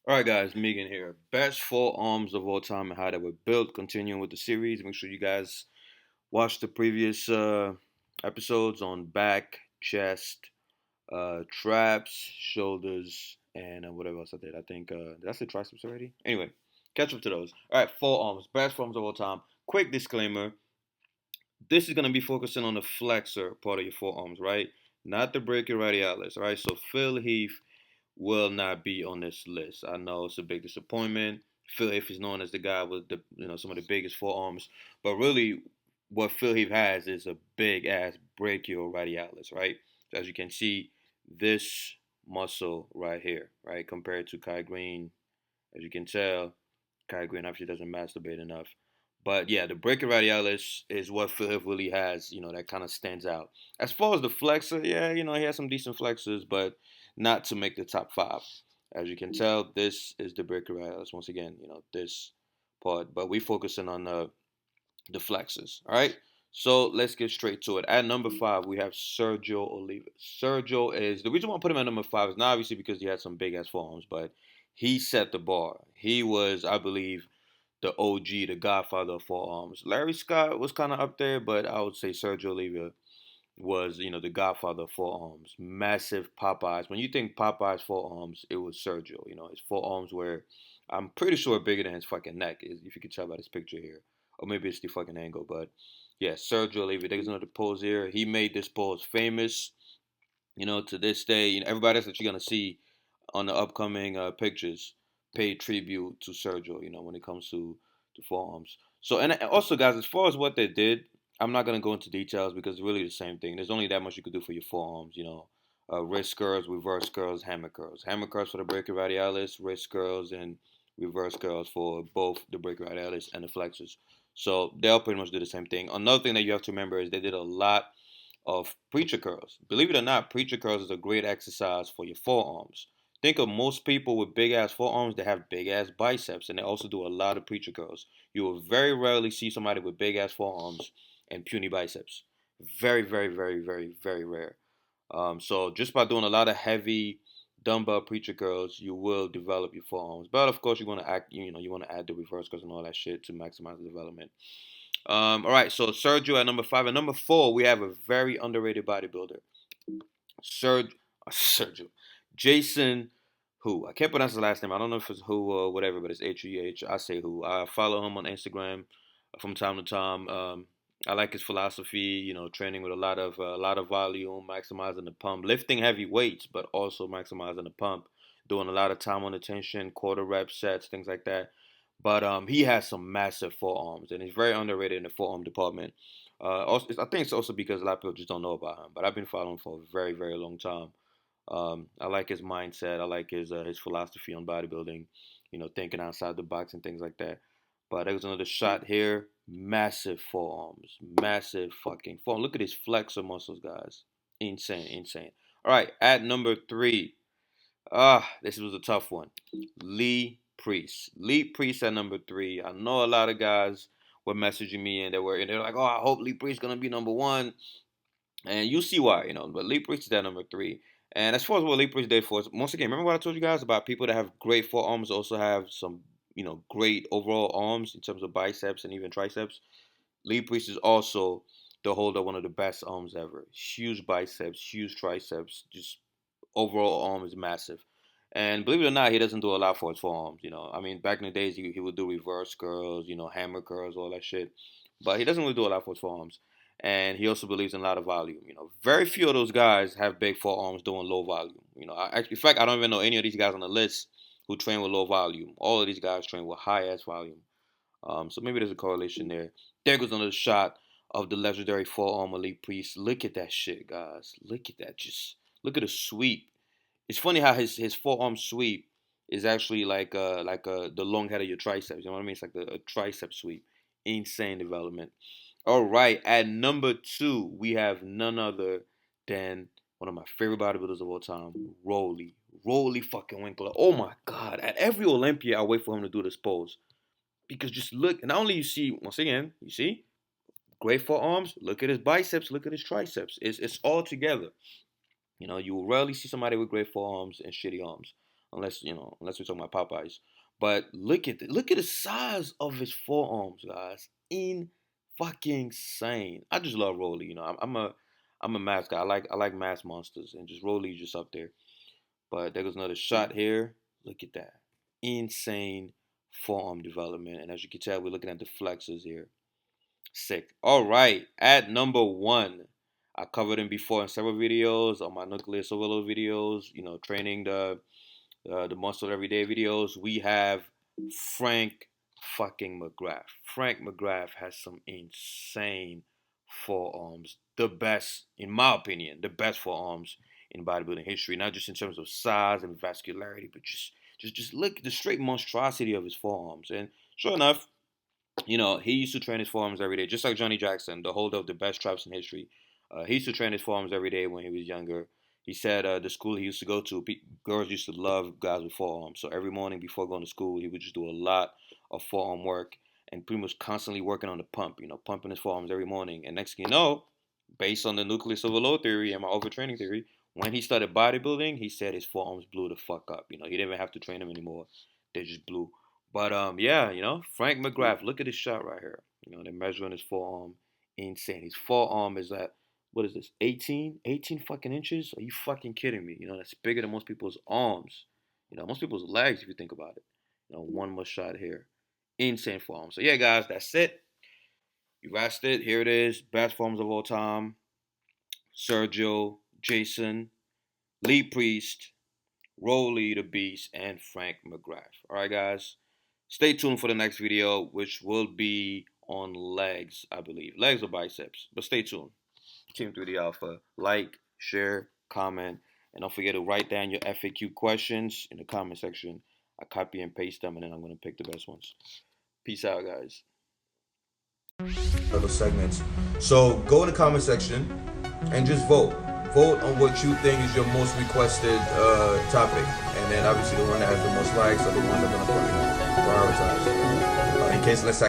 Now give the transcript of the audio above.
All right, guys, Migan here. Best forearms of all time and how they were built. Continuing with the series. Make sure you guys watch the previous episodes on back, chest, traps, shoulders, and whatever else I did. I think did I say triceps already? Anyway, catch up to those. All right, forearms, best forearms of all time. Quick disclaimer: this is gonna be focusing on the flexor part of your forearms, right? Not the brachioradialis. All right, so Phil Heath will not be on this list. I know it's a big disappointment. Phil Heath is known as the guy with the some of the biggest forearms, but really, what Phil Heath has is a big ass brachioradialis, right? So as you can see, this muscle right here, right, compared to Kai Green, as you can tell, Kai Green obviously doesn't masturbate enough. But yeah, the brachioradialis is what Phil Heath really has, that kind of stands out. As far as the flexor, yeah, he has some decent flexors, but not to make the top five. As you can tell, this is the brachioradialis. Once again, this part, but we focusing on the flexors. All right. So let's get straight to it. At number five, we have Sergio Oliva. Sergio is the reason why I put him at number five is not obviously because he had some big ass forearms, but he set the bar. He was, I believe, the OG, the godfather of forearms. Larry Scott was kind of up there, but I would say Sergio Oliva was, the godfather of forearms. Massive Popeyes. When you think Popeyes forearms, it was Sergio. His forearms were, I'm pretty sure, bigger than his fucking neck, if you can tell by this picture here. Or maybe it's the fucking angle, but yeah, Sergio Oliva. There's another pose here. He made this pose famous. To this day, everybody else that you're gonna see on the upcoming pictures pay tribute to Sergio. When it comes to forearms. So and also, guys, as far as what they did, I'm not gonna go into details because it's really the same thing. There's only that much you could do for your forearms. Wrist curls, reverse curls, hammer curls. Hammer curls for the brachioradialis, wrist curls, and reverse curls for both the brachioradialis and the flexors. So they'll pretty much do the same thing. Another thing that you have to remember is they did a lot of preacher curls. Believe it or not, preacher curls is a great exercise for your forearms. Think of most people with big ass forearms that have big ass biceps, and they also do a lot of preacher curls. You will very rarely see somebody with big ass forearms and puny biceps. Very, very, very, very, very rare. So just by doing a lot of heavy dumbbell preacher curls, you will develop your forearms. But of course, you want to you want to add the reverse curls and all that shit to maximize the development. All right, so Sergio at number five. At number four, we have a very underrated bodybuilder, Sergio. Sergio. Jason, who I can't pronounce his last name. I don't know if it's who or whatever, but it's H-E-H. I say who. I follow him on Instagram from time to time. I like his philosophy. Training with a lot of volume, maximizing the pump, lifting heavy weights, but also maximizing the pump. Doing a lot of time on the tension, quarter rep sets, things like that. But he has some massive forearms, and he's very underrated in the forearm department. Also, I think it's also because a lot of people just don't know about him. But I've been following him for a very, very long time. I like his mindset. I like his philosophy on bodybuilding. Thinking outside the box and things like that. But there was another shot here. Massive forearms, massive fucking forearm. Look at his flexor muscles, guys. Insane, insane. All right, at number three. This was a tough one. Lee Priest. Lee Priest at number three. I know a lot of guys were messaging me and they're like, oh, I hope Lee Priest gonna be number one. And you see why, But Lee Priest is at number three. And as far as what Lee Priest did for us, once again, remember what I told you guys about people that have great forearms also have some, great overall arms in terms of biceps and even triceps. Lee Priest is also the holder of one of the best arms ever. Huge biceps, huge triceps, just overall arm is massive. And believe it or not, he doesn't do a lot for his forearms. I mean, back in the days, he would do reverse curls, hammer curls, all that shit. But he doesn't really do a lot for his forearms. And he also believes in a lot of volume. Very few of those guys have big forearms doing low volume. In fact, I don't even know any of these guys on the list who train with low volume. All of these guys train with high ass volume. So maybe there's a correlation there. There goes another shot of the legendary forearm Elite Priest. Look at that shit, guys. Look at that. Just look at the sweep. It's funny how his forearm sweep is actually like the long head of your triceps. You know what I mean? It's like a tricep sweep. Insane development. All right, at number two, we have none other than one of my favorite bodybuilders of all time, Roelly. Roelly fucking Winklaar. Oh my God! At every Olympia, I wait for him to do this pose because just look. Not only you see once again, you see great forearms. Look at his biceps. Look at his triceps. It's all together. You will rarely see somebody with great forearms and shitty arms. unless we're talking about Popeyes. But look at the size of his forearms, guys. In fucking insane. I just love Roelly. I'm a mass guy. I like mass monsters, and just Roelly just up there. But there goes another shot here. Look at that. Insane forearm development. And as you can tell, we're looking at the flexors here. Sick. All right. At number 1, I covered him before in several videos on my Nucleus Overload videos, training the muscle everyday videos. We have Frank fucking McGrath. Frank McGrath has some insane forearms. The best, in my opinion, the best forearms in bodybuilding history. Not just in terms of size and vascularity, but just look at the straight monstrosity of his forearms. And sure enough, he used to train his forearms every day, just like Johnny Jackson, the holder of the best traps in history. He used to train his forearms every day when he was younger. He said the school he used to go to, girls used to love guys with forearms. So every morning before going to school, he would just do a lot of forearm work and pretty much constantly working on the pump, pumping his forearms every morning. And next thing you know, based on the Nucleus Overload theory and my overtraining theory, when he started bodybuilding, he said his forearms blew the fuck up. He didn't even have to train them anymore. They just blew. But yeah, Frank McGrath, look at his shot right here. They're measuring his forearm. Insane. His forearm is at, what is this, 18 fucking inches? Are you fucking kidding me? That's bigger than most people's arms. Most people's legs, if you think about it. One more shot here. Insane forearm. So yeah, guys, that's it. You asked it. Here it is. Best forms of all time. Sergio, Jason, Lee Priest, Roelly the Beast, and Frank McGrath. All right, guys. Stay tuned for the next video, which will be on legs, I believe. Legs or biceps. But stay tuned. Team 3D Alpha. Like, share, comment, and don't forget to write down your FAQ questions in the comment section. I copy and paste them, and then I'm going to pick the best ones. Peace out, guys. Other segments. So go in the comment section and just vote. Vote on what you think is your most requested topic, and then obviously the one that has the most likes are the ones I'm going to prioritize. In case, let's say